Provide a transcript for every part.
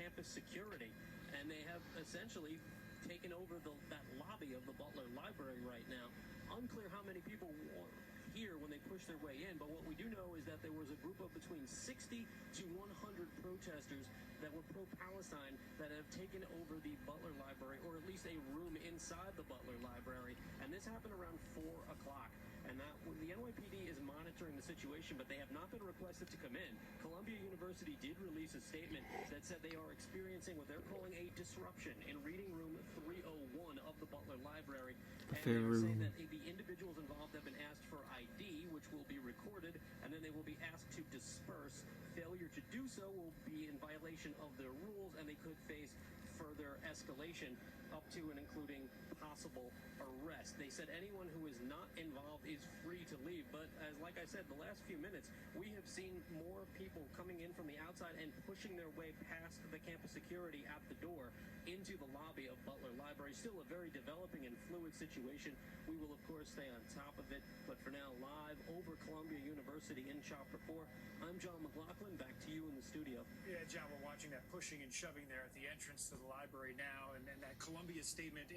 campus security, and they have essentially taken over that lobby of the Butler Library right now. Unclear how many people were here when they pushed their way in, but what we do know is that there was a group of between 60 to 100 protesters that were pro-Palestine that have taken over the Butler Library, or at least a room inside the Butler Library, and this happened around 4 o'clock. And the NYPD is monitoring the situation, but they have not been requested to come in. Columbia University did release a statement that said they are experiencing what they're calling a disruption in reading room 301 of the Butler Library. And they're saying that the individuals involved have been asked for ID, which will be recorded, and then they will be asked to disperse. Failure to do so will be in violation of their rules, and they could face further escalation up to and including possible arrest. They said anyone who is not involved is free to leave, but like I said, the last few minutes, we have seen more people coming in from the outside and pushing their way past the campus security at the door into the lobby of Butler Library. Still a very developing and fluid situation. We will, of course, stay on top of it, but for now, live over Columbia University in Chopper 4, I'm John McLaughlin. Back to you in the studio. Yeah, John, we're watching that pushing and shoving there at the entrance to the library now, and that Columbia statement,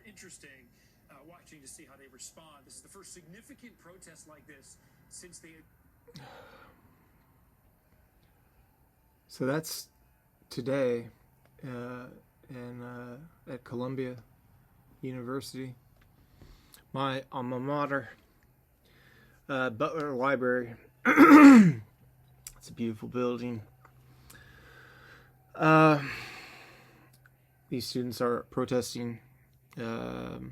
interesting, watching to see how they respond. This is the first significant protest like this since they... So that's today at Columbia University, my alma mater, Butler Library. It's a beautiful building. These students are protesting the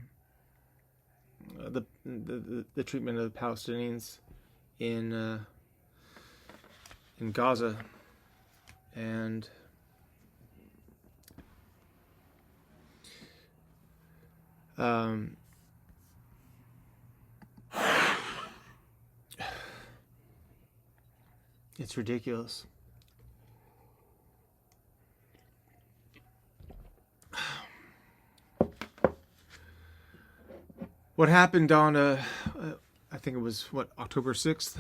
treatment of the Palestinians in Gaza, and it's ridiculous. What happened on I think it was October 6th,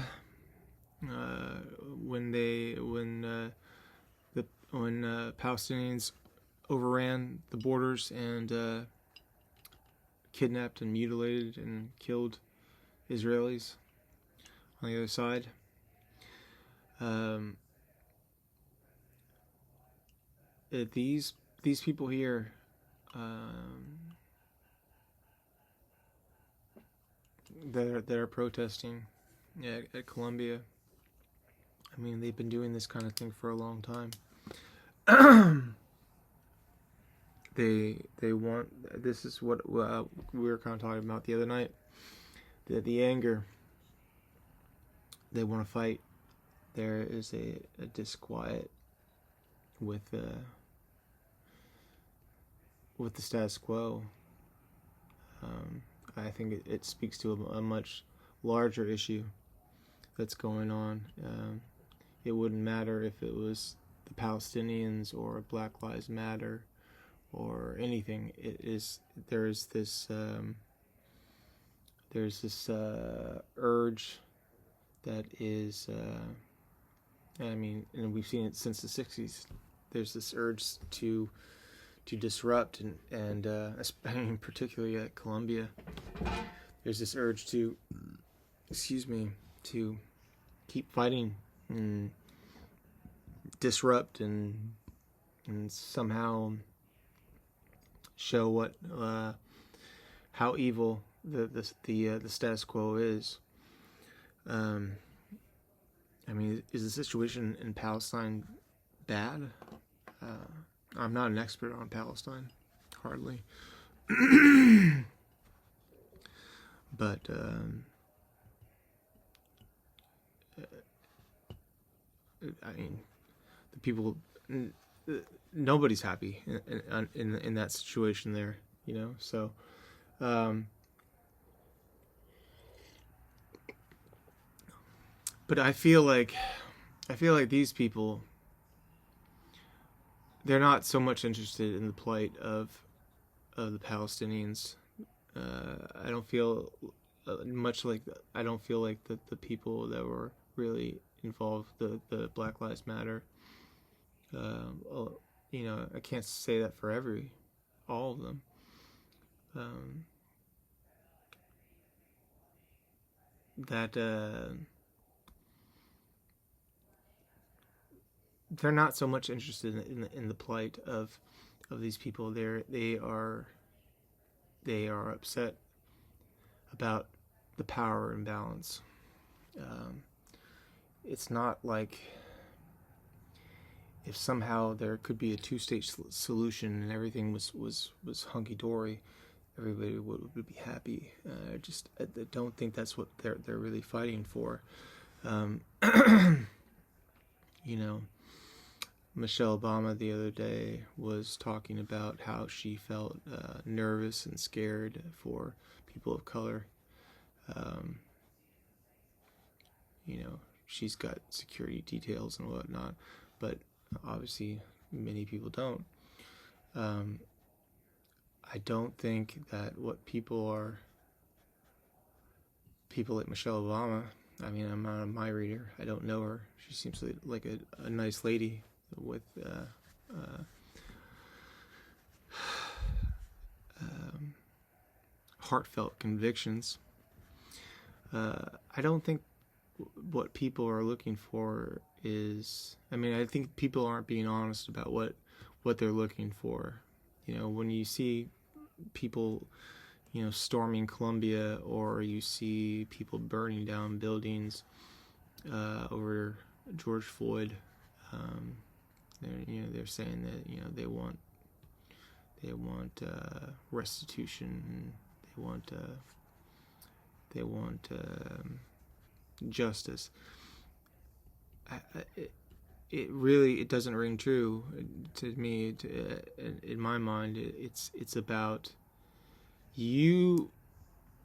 when Palestinians overran the borders and kidnapped and mutilated and killed Israelis on the other side. These people here, that are protesting at Columbia. I mean, they've been doing this kind of thing for a long time. They want. This is what we were kind of talking about the other night. The anger. They want to fight. There is a disquiet with the status quo. I think it speaks to a much larger issue that's going on. It wouldn't matter if it was the Palestinians or Black Lives Matter or anything. There's this urge that is, I mean, and we've seen it since the 60s. There's this urge to disrupt, and particularly at Columbia, there's this urge to keep fighting and disrupt and somehow show how evil the status quo is. I mean, is the situation in Palestine bad? I'm not an expert on Palestine, hardly. But I mean, the people, nobody's happy in that situation there, you know. So, but I feel like these people, they're not so much interested in the plight of the Palestinians. I don't feel I don't feel like the people that were really involved, the Black Lives Matter, I can't say that for all of them. They're not so much interested in the plight of these people. They are upset about the power imbalance. It's not like if somehow there could be a two-state solution and everything was hunky-dory, everybody would be happy. I don't think that's what they're really fighting for. Michelle Obama the other day was talking about how she felt nervous and scared for people of color. She's got security details and whatnot, but obviously many people don't. I don't think that what people like Michelle Obama, I mean, I'm not a my reader, I don't know her. She seems like a nice lady with heartfelt convictions. I don't think what people are looking for is, I think people aren't being honest about what they're looking for. When you see people, storming Columbia, or you see people burning down buildings over George Floyd, they're saying that they want restitution, they want justice. It doesn't ring true to me. In my mind, it's about you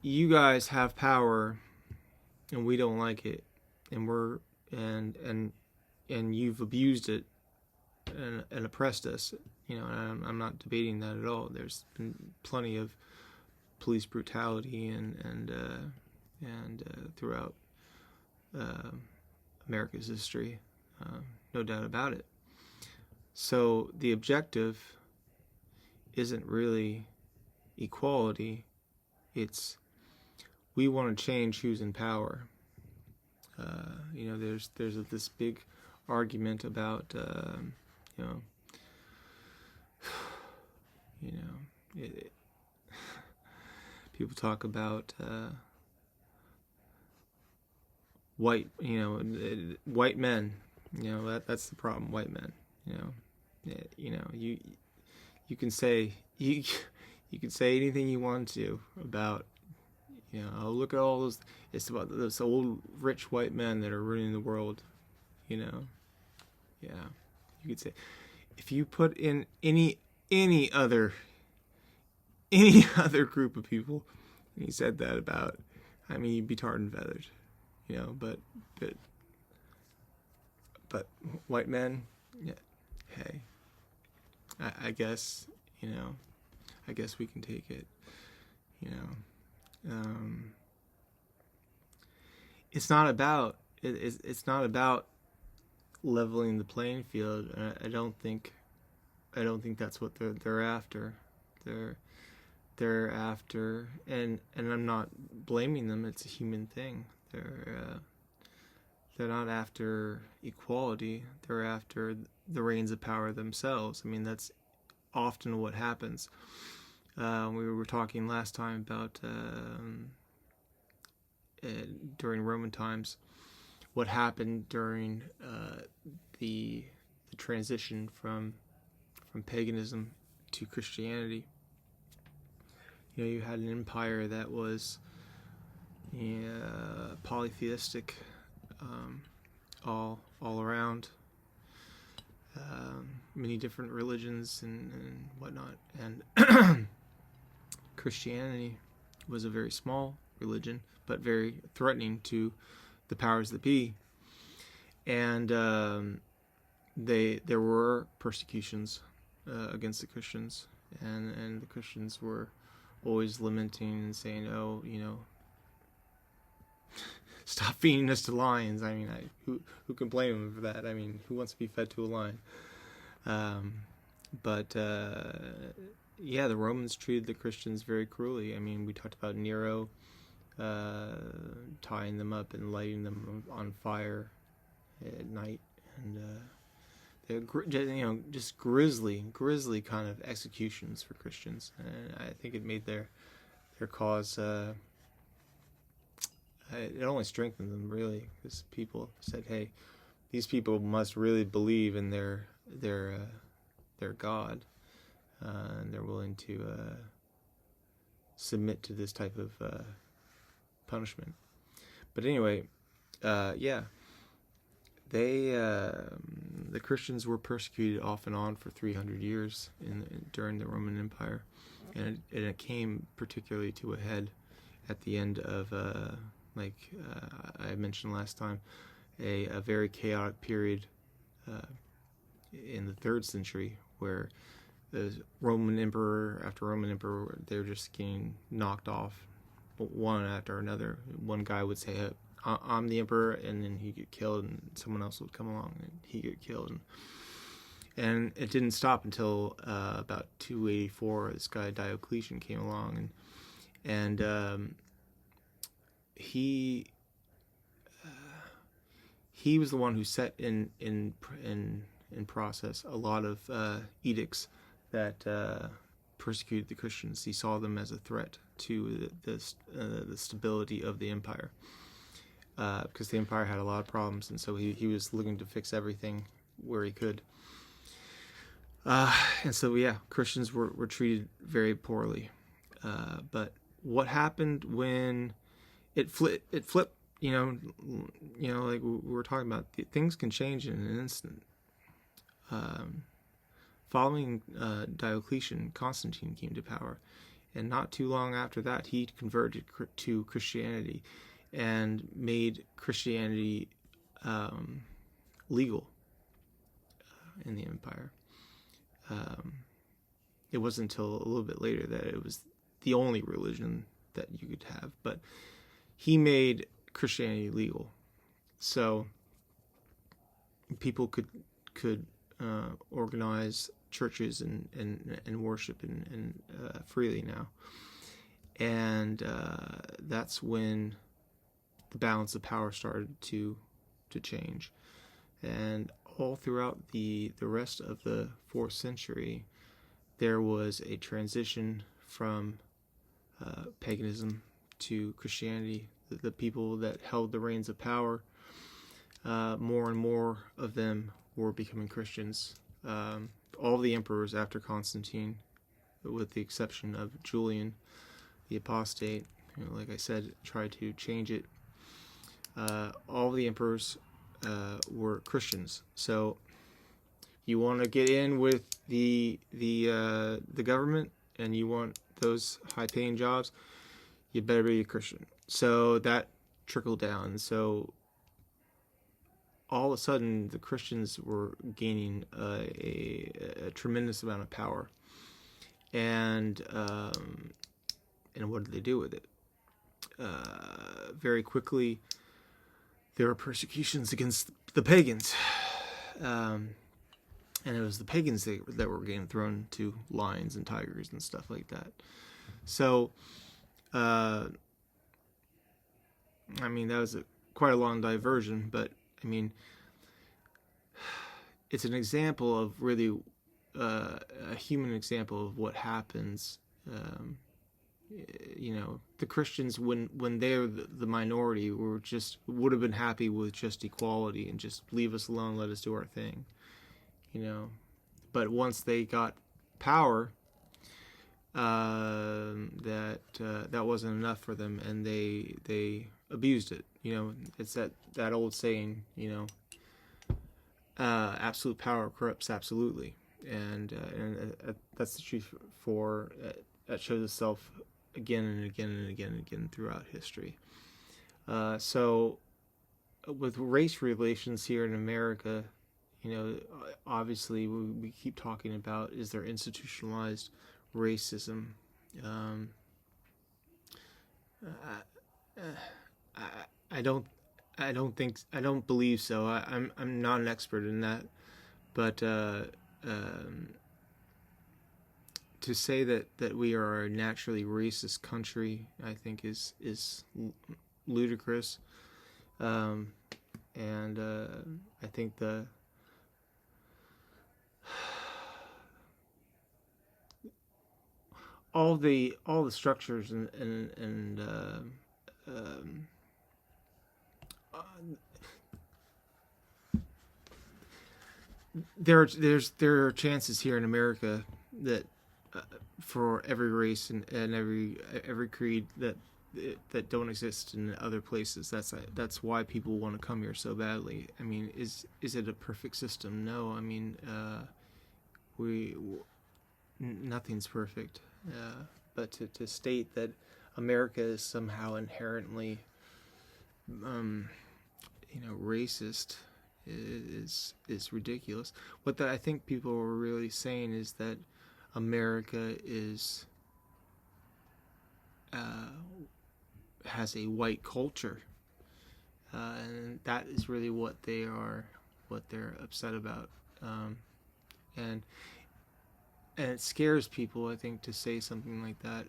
guys have power and we don't like it, and you've abused it and oppressed us. And I'm not debating that at all. There's been plenty of police brutality and throughout America's history, no doubt about it. So the objective isn't really equality. It's we want to change who's in power. There's this big argument about people talk about white men. That's the problem. White men. You can say you can say anything you want to about look at all those. It's about those old rich white men that are ruining the world. Yeah, you could say if you put in any other group of people, and he said that about, you'd be tarred and feathered. But white men, yeah, hey, I guess I guess we can take it. It's not about it's not about leveling the playing field. I don't think that's what they're after. They're after, and I'm not blaming them. It's a human thing. They're not after equality. They're after the reins of power themselves. That's often what happens. We were talking last time about during Roman times, what happened during the transition from paganism to Christianity. You had an empire that was polytheistic, all around, many different religions and whatnot, and Christianity was a very small religion, but very threatening to the powers that be, and there were persecutions against the Christians, and the Christians were always lamenting and saying, stop feeding us to lions. Who can blame them for that? Who wants to be fed to a lion? But yeah, the Romans treated the Christians very cruelly. I mean, we talked about Nero tying them up and lighting them on fire at night, and they're just grisly kind of executions for Christians, and I think it made their cause. It only strengthened them, really, because people said, "Hey, these people must really believe in their God, and they're willing to submit to this type of punishment." But anyway, yeah, the Christians were persecuted off and on for 300 years during the Roman Empire, and it came particularly to a head at the end of, I mentioned last time, a very chaotic period in the 3rd century, where the Roman emperor after Roman emperor, they're just getting knocked off one after another. One guy would say, "I'm the emperor," and then he'd get killed, and someone else would come along and he'd get killed. And it didn't stop until about 284. This guy Diocletian came along, and he was the one who set in process a lot of edicts that persecuted the Christians. He saw them as a threat to the stability of the empire, because the empire had a lot of problems, and so he was looking to fix everything where he could. And so, yeah, Christians were treated very poorly. But what happened when it flipped? Like we were talking about, things can change in an instant. Following Diocletian, Constantine came to power, and not too long after that, he converted to Christianity and made Christianity legal in the empire. It wasn't until a little bit later that it was the only religion that you could have, but he made Christianity legal, so people could organize churches and worship and freely now, and that's when the balance of power started to change. And all throughout the rest of the 4th century, there was a transition from paganism to Christianity. The people that held the reins of power, more and more of them were becoming Christians. All the emperors after Constantine, with the exception of Julian, the apostate, like I said, tried to change it. All the emperors were Christians. So you want to get in with the government, and you want those high-paying jobs, you better be a Christian. So that trickled down. So all of a sudden, the Christians were gaining a tremendous amount of power. And what did they do with it? Very quickly, there were persecutions against the pagans. And it was the pagans that were getting thrown to lions and tigers and stuff like that. So, that was quite a long diversion, but, it's an example of really a human example of what happens. The Christians, when they're the minority, would have been happy with just equality and just leave us alone, let us do our thing. But once they got power, that wasn't enough for them, and they abused it. It's that old saying, absolute power corrupts absolutely, and that's the truth that shows itself again and again and again and again throughout history. So with race relations here in America, obviously we keep talking about, is there institutionalized racism? I don't believe so. I'm not an expert in that, but to say that we are a naturally racist country, I think is ludicrous. And I think all the structures and um, uh, there are chances here in America that for every race and every creed that don't exist in other places. That's why people want to come here so badly. I mean, is it a perfect system? No. I mean, nothing's perfect. But to state that America is somehow inherently, racist is ridiculous. What I think people are really saying is that America is has a white culture, and that is really what they're upset about, and it scares people, I think, to say something like that.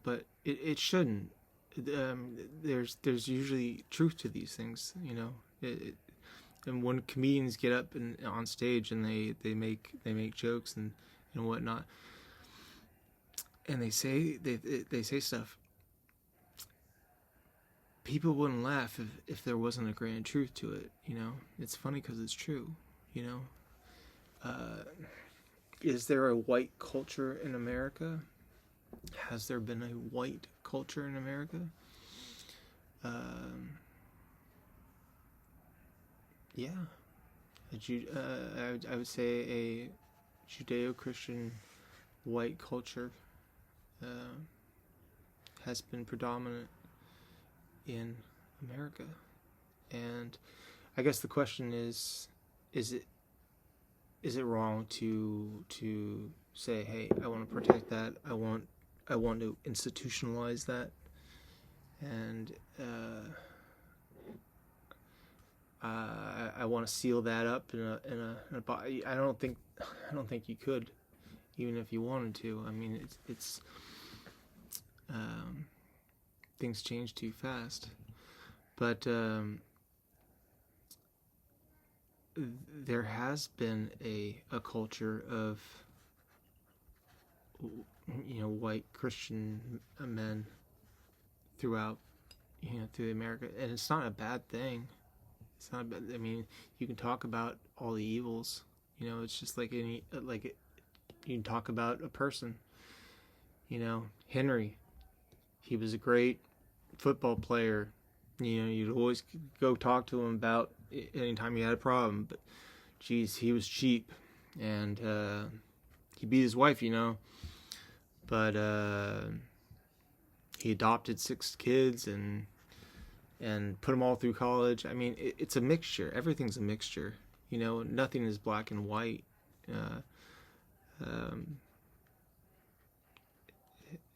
But it shouldn't. There's usually truth to these things, and when comedians get up and on stage and they make jokes and whatnot, and they say stuff, people wouldn't laugh if there wasn't a grain of truth to it. It's funny because it's true. Is there a white culture in America? Has there been a white culture in America? Yeah. I would say a Judeo-Christian white culture has been predominant in America. And I guess the question is it wrong to say, hey, I want to protect that, I want to institutionalize that, and I want to seal that up in a body. I don't think you could, even if you wanted to. I mean, it's things change too fast. But there has been a culture of white Christian men throughout through America, and it's not a bad thing. It's not bad. I mean, you can talk about all the evils. It's just like you can talk about a person. Henry, he was a great football player. You'd always go talk to him about anytime you had a problem. But, geez, he was cheap, and he beat his wife. But he adopted 6 kids and put them all through college. I mean, it's a mixture. Everything's a mixture. Nothing is black and white.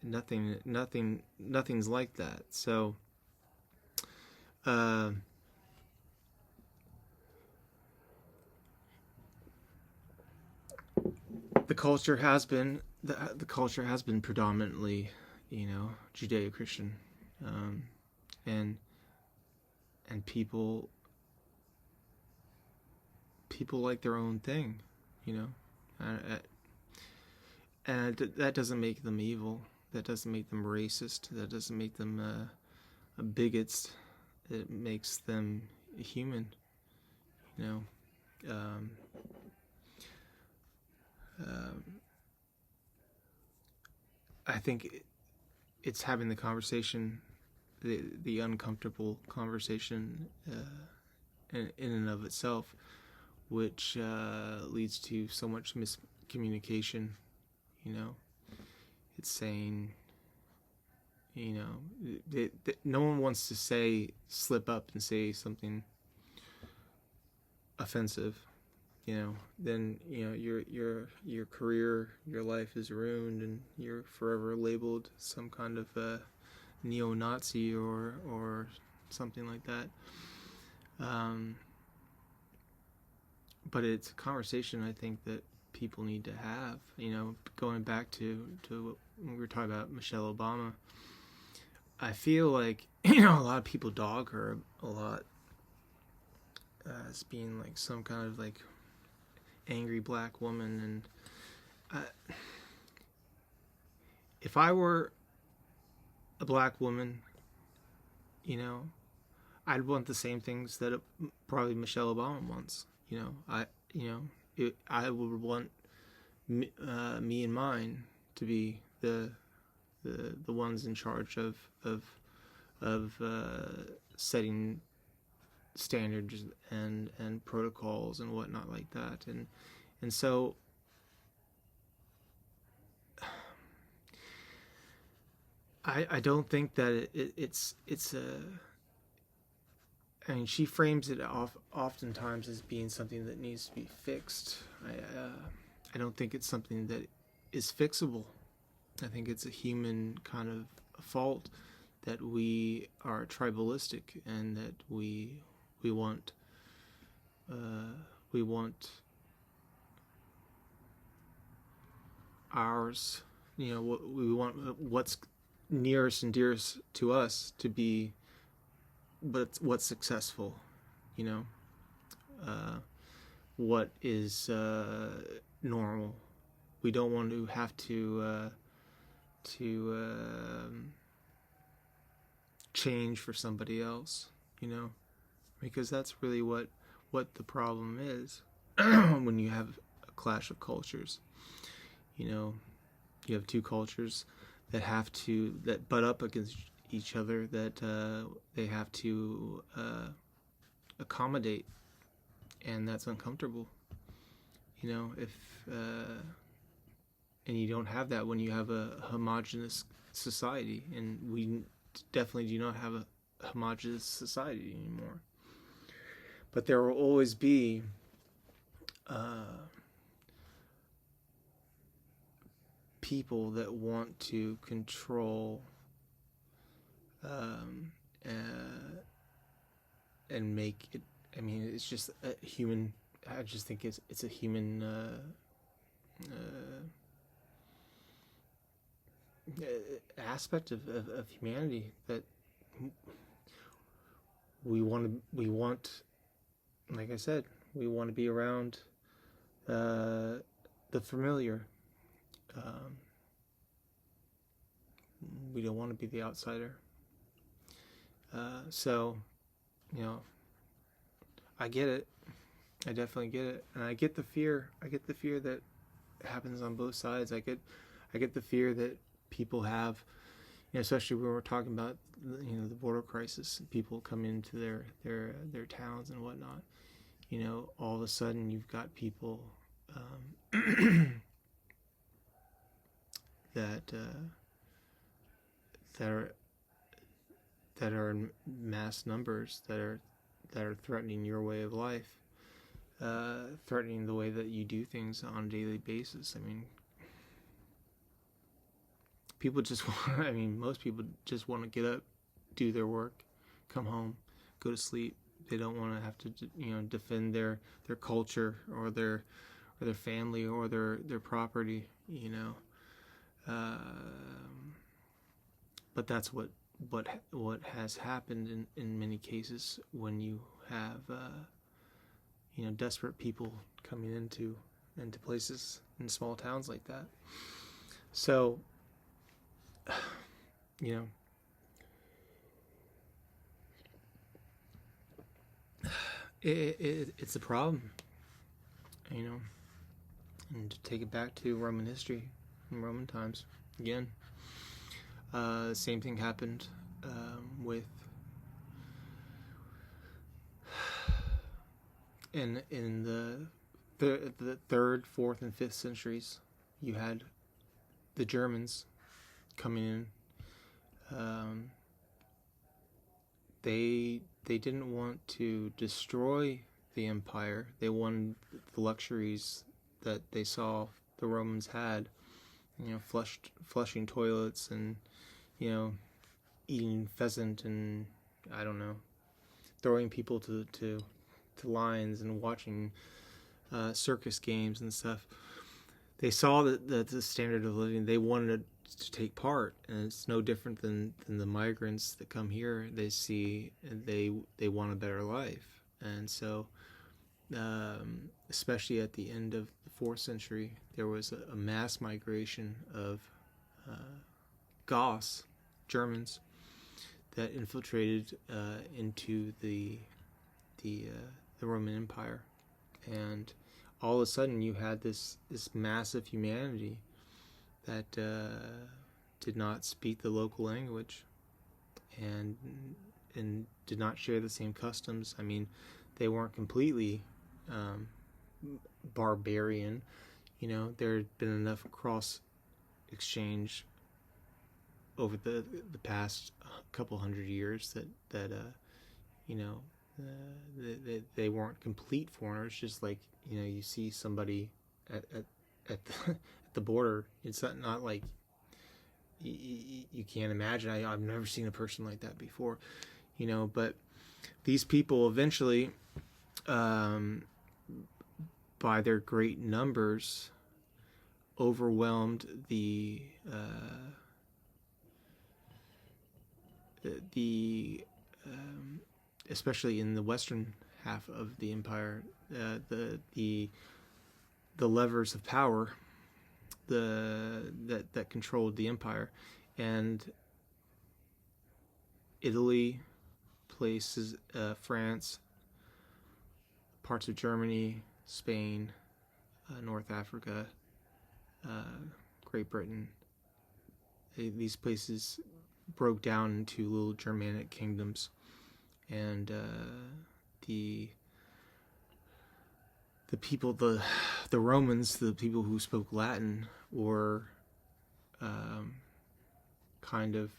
Nothing's like that. So, the culture has been predominantly, Judeo-Christian, and people like their own thing, and that doesn't make them evil. That doesn't make them racist. That doesn't make them bigots. It makes them human. I think it's having the conversation, the uncomfortable conversation, in and of itself, which leads to so much miscommunication. It's saying, no one wants to slip up and say something offensive. Then your career, your life is ruined, and you're forever labeled some kind of neo-Nazi or something like that. but it's a conversation I think that people need to have. Going back to when we were talking about Michelle Obama, I feel like a lot of people dog her a lot as being like some kind of like angry black woman, and if I were a black woman, I'd want the same things that probably Michelle Obama wants. I would want me and mine to be the ones in charge of setting standards and protocols and whatnot like that, and so I don't think that it's a. I mean, she frames it oftentimes as being something that needs to be fixed. I don't think it's something that is fixable. I think it's a human kind of fault that we are tribalistic and that we want ours. We want what's nearest and dearest to us to be, but what's successful, what is normal. We don't want to have to change for somebody else, because that's really what the problem is when you have a clash of cultures. You have two cultures that butt up against each other, that they have to accommodate, and that's uncomfortable. If and you don't have that when you have a homogenous society, and we definitely do not have a homogenous society anymore. But there will always be people that want to control and make it. I mean, it's just a human. I just think it's a human aspect of humanity that we want. Like I said, we want to be around the familiar. We don't want to be the outsider. So, I get it. I definitely get it, and I get the fear. I get the fear that happens on both sides. I get the fear that people have, especially when we're talking about the border crisis. People come into their towns and whatnot. All of a sudden you've got people that are in mass numbers that are threatening your way of life, threatening the way that you do things on a daily basis. I mean, most people just want to get up, do their work, come home, go to sleep. They don't want to have to, defend their culture or their family or their property, But that's what has happened in many cases when you have, desperate people coming into places in small towns like that. So, it's a problem, and to take it back to Roman history, in Roman times, again, same thing happened with in the third, fourth, and fifth centuries. You had the Germans coming in. They didn't want to destroy the empire. They wanted the luxuries that they saw the Romans had, flushing toilets and, eating pheasant and, I don't know, throwing people to lions and watching circus games and stuff. They saw that the standard of living, they wanted to take part, and it's no different than the migrants that come here. They see and they want a better life, and so especially at the end of the 4th century, there was a mass migration of Goths, Germans, that infiltrated into the Roman Empire, and all of a sudden you had this massive humanity that did not speak the local language and did not share the same customs. I mean, they weren't completely barbarian. You know, there had been enough cross exchange over the past couple hundred years that you know, they weren't complete foreigners. Just like, you know, you see somebody at the border, it's not like you can't imagine. I've never seen a person like that before, you know. But these people eventually, by their great numbers, overwhelmed especially in the western half of the empire, the levers of power that controlled the empire, and Italy, places, France, parts of Germany, Spain, North Africa, Great Britain. These places broke down into little Germanic kingdoms, and the people, the Romans, the people who spoke Latin, were kind of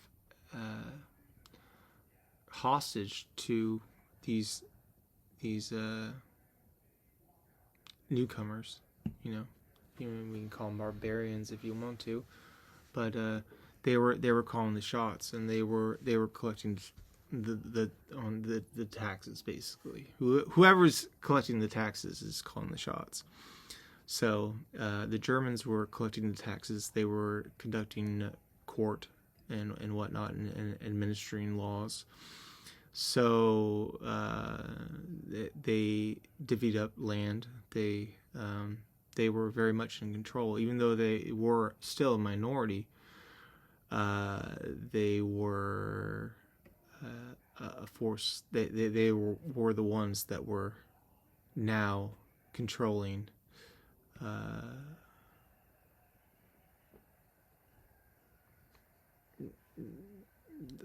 hostage to these newcomers. You know, we can call them barbarians if you want to, but they were calling the shots, and they were collecting the taxes, basically. Whoever's collecting the taxes is calling the shots. So the Germans were collecting the taxes. They were conducting court and whatnot, and administering laws. So they divvied up land. They were very much in control, even though they were still a minority. They were a force. They were the ones that were now controlling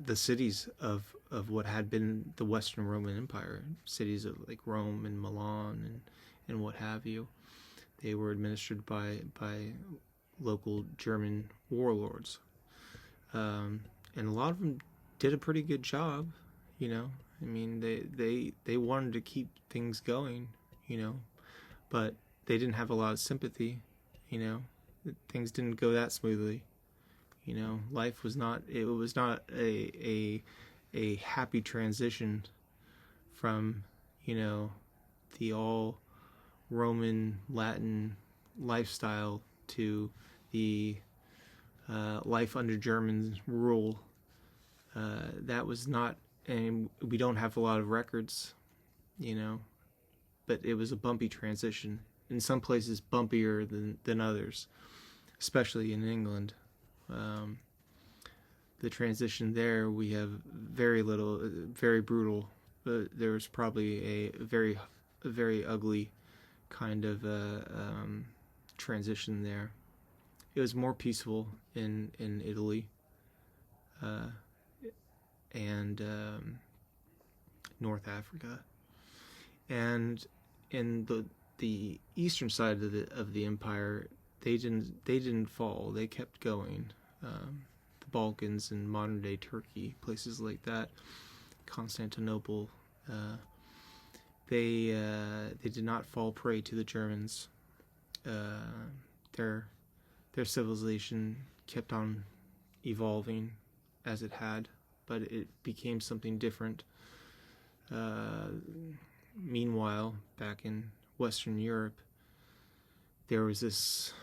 the cities of what had been the Western Roman Empire, cities of like Rome and Milan and what have you. They were administered by local German warlords, and a lot of them did a pretty good job. You know, I mean, they wanted to keep things going, you know, but they didn't have a lot of sympathy. You know, things didn't go that smoothly. You know, life was not. It was not a happy transition from, you know, the all Roman Latin lifestyle to the life under German rule. That was not, and we don't have a lot of records, you know, but it was a bumpy transition. In some places, bumpier than others, especially in England. The transition there, we have very little, very brutal. There was probably a very ugly kind of transition there. It was more peaceful in Italy and North Africa, and in the eastern side of the empire, they didn't fall. They kept going. The Balkans and modern day Turkey, places like that, Constantinople, they did not fall prey to the Germans. Their civilization kept on evolving as it had, but it became something different. Meanwhile, back in Western Europe, there was this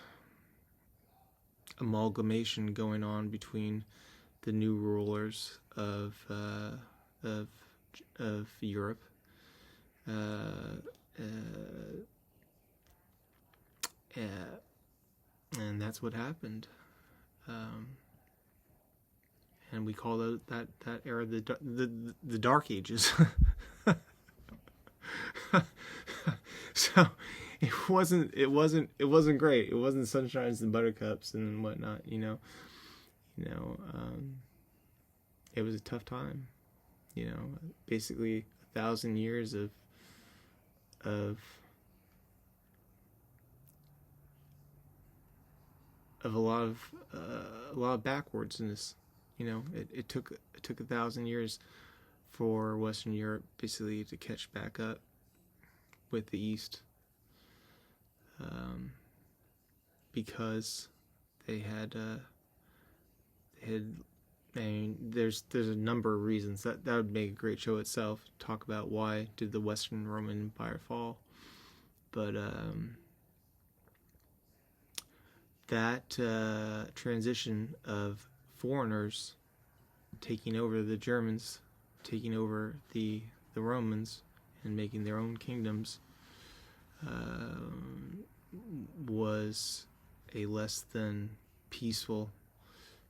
amalgamation going on between the new rulers of Europe, and that's what happened. And we call that era the Dark Ages. So it wasn't great. It wasn't sunshines and buttercups and whatnot. It was a tough time. Basically 1,000 years of a lot of backwardsness. It took 1,000 years for Western Europe basically to catch back up with the East, because they had there's a number of reasons that would make a great show itself, talk about why did the Western Roman Empire fall, but that transition of foreigners taking over the Germans, taking over the Romans, and making their own kingdoms, was a less than peaceful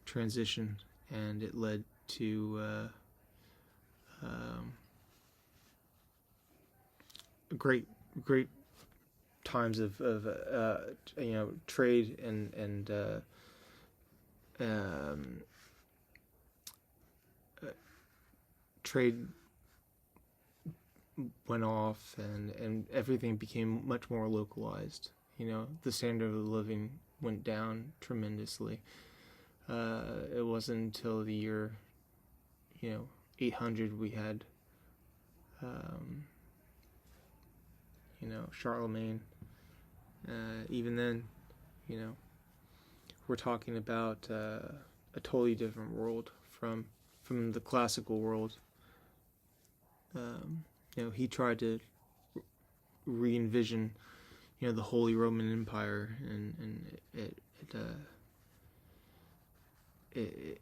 transition, and it led to great times of trade and trade went off, and everything became much more localized. The standard of living went down tremendously. It wasn't until the year 800 we had Charlemagne. Even then, we're talking about a totally different world from the classical world. He tried to re-envision, the Holy Roman Empire, and it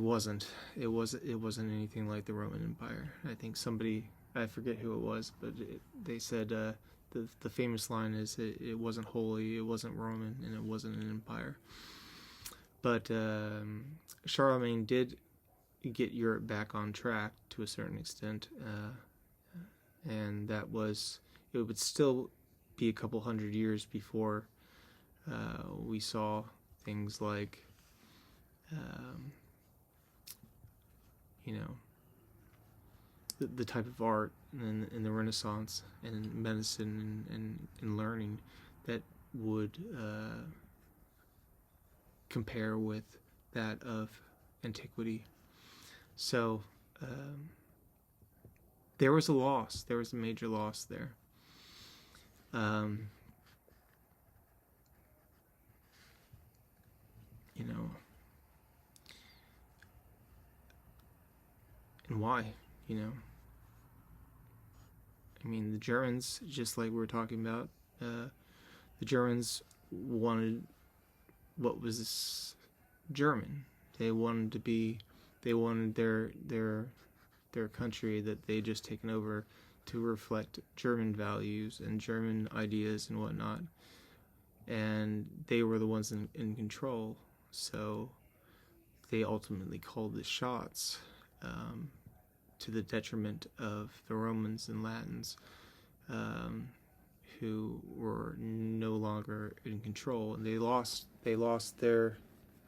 wasn't anything like the Roman Empire. I think I forget who it was, but they said the famous line is it wasn't holy, it wasn't Roman, and it wasn't an empire. But Charlemagne did get Europe back on track to a certain extent, and it would still be a couple hundred years before we saw things like the type of art in the Renaissance and medicine and learning that would compare with that of antiquity. So there was a loss. There was a major loss there. And why? The Germans, just like we were talking about, the Germans wanted what was German. They wanted their country that they just taken over to reflect German values and German ideas and whatnot. And they were the ones in control. So they ultimately called the shots, to the detriment of the Romans and Latins, who were no longer in control, and they lost their,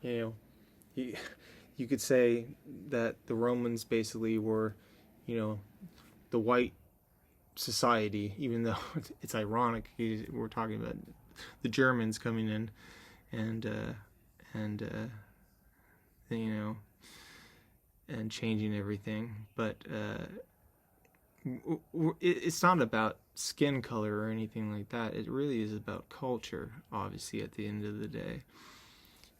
you could say that the Romans basically were, the white society, even though it's ironic, we're talking about the Germans coming in and changing everything, but it's not about skin color or anything like that. It really is about culture, obviously, at the end of the day.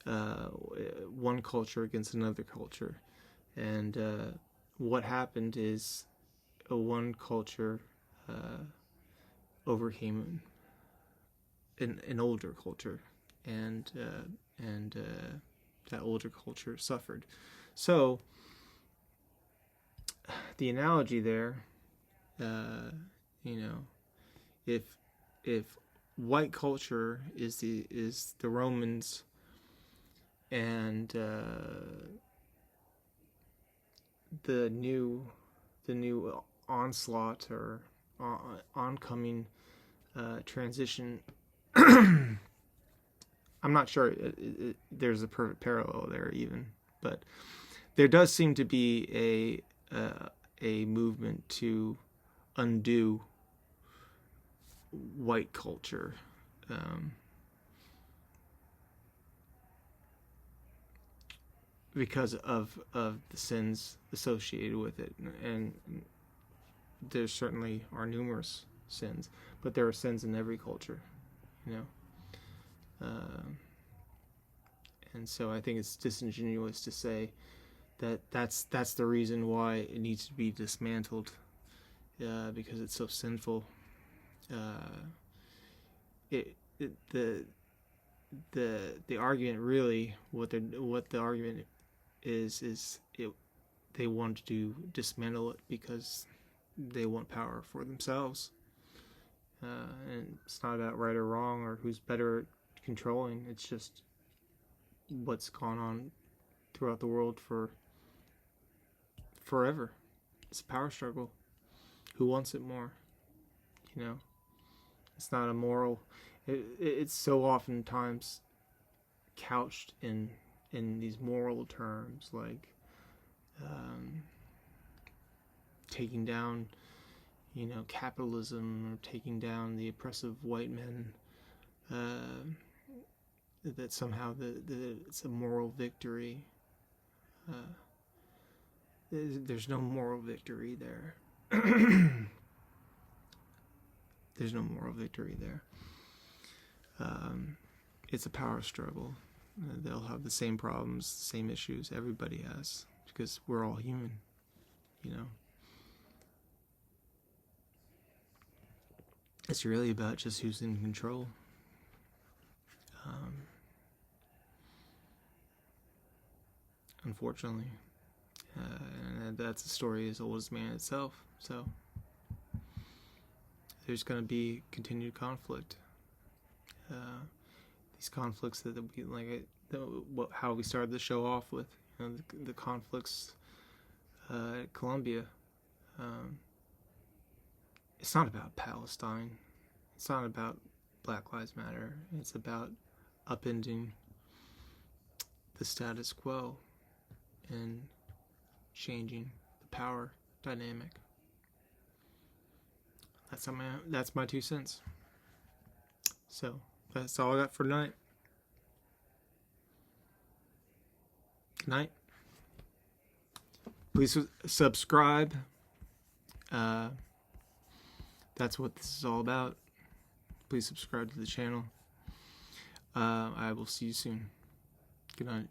One culture against another culture. And what happened is one culture overcame an older culture, and that older culture suffered. So the analogy there, if white culture is the Romans, and the new onslaught or oncoming transition. I'm not sure there's a perfect parallel there even, but there does seem to be a movement to undo white culture, because of the sins associated with it, and there certainly are numerous sins, but there are sins in every culture, and so I think it's disingenuous to say that that's the reason why it needs to be dismantled, because it's so sinful. The argument really, what the argument is they want to dismantle it because they want power for themselves, and it's not about right or wrong or who's better at controlling. It's just what's gone on throughout the world for forever. It's a power struggle. Who wants it more? It's not a moral. It's so oftentimes couched in these moral terms, like taking down, capitalism, or taking down the oppressive white men. That somehow it's a moral victory. There's no moral victory there. There's no moral victory there. It's a power struggle. They'll have the same problems, the same issues everybody has, because we're all human, It's really about just who's in control. Unfortunately. And that's a story as old as man itself. So there's going to be continued conflict. These conflicts that we, how we started the show off with, the conflicts at Columbia. It's not about Palestine. It's not about Black Lives Matter. It's about upending the status quo and changing the power dynamic. That's my 2 cents. So that's all I got for tonight. Good night. Please subscribe. That's what this is all about. Please subscribe to the channel. I will see you soon. Good night.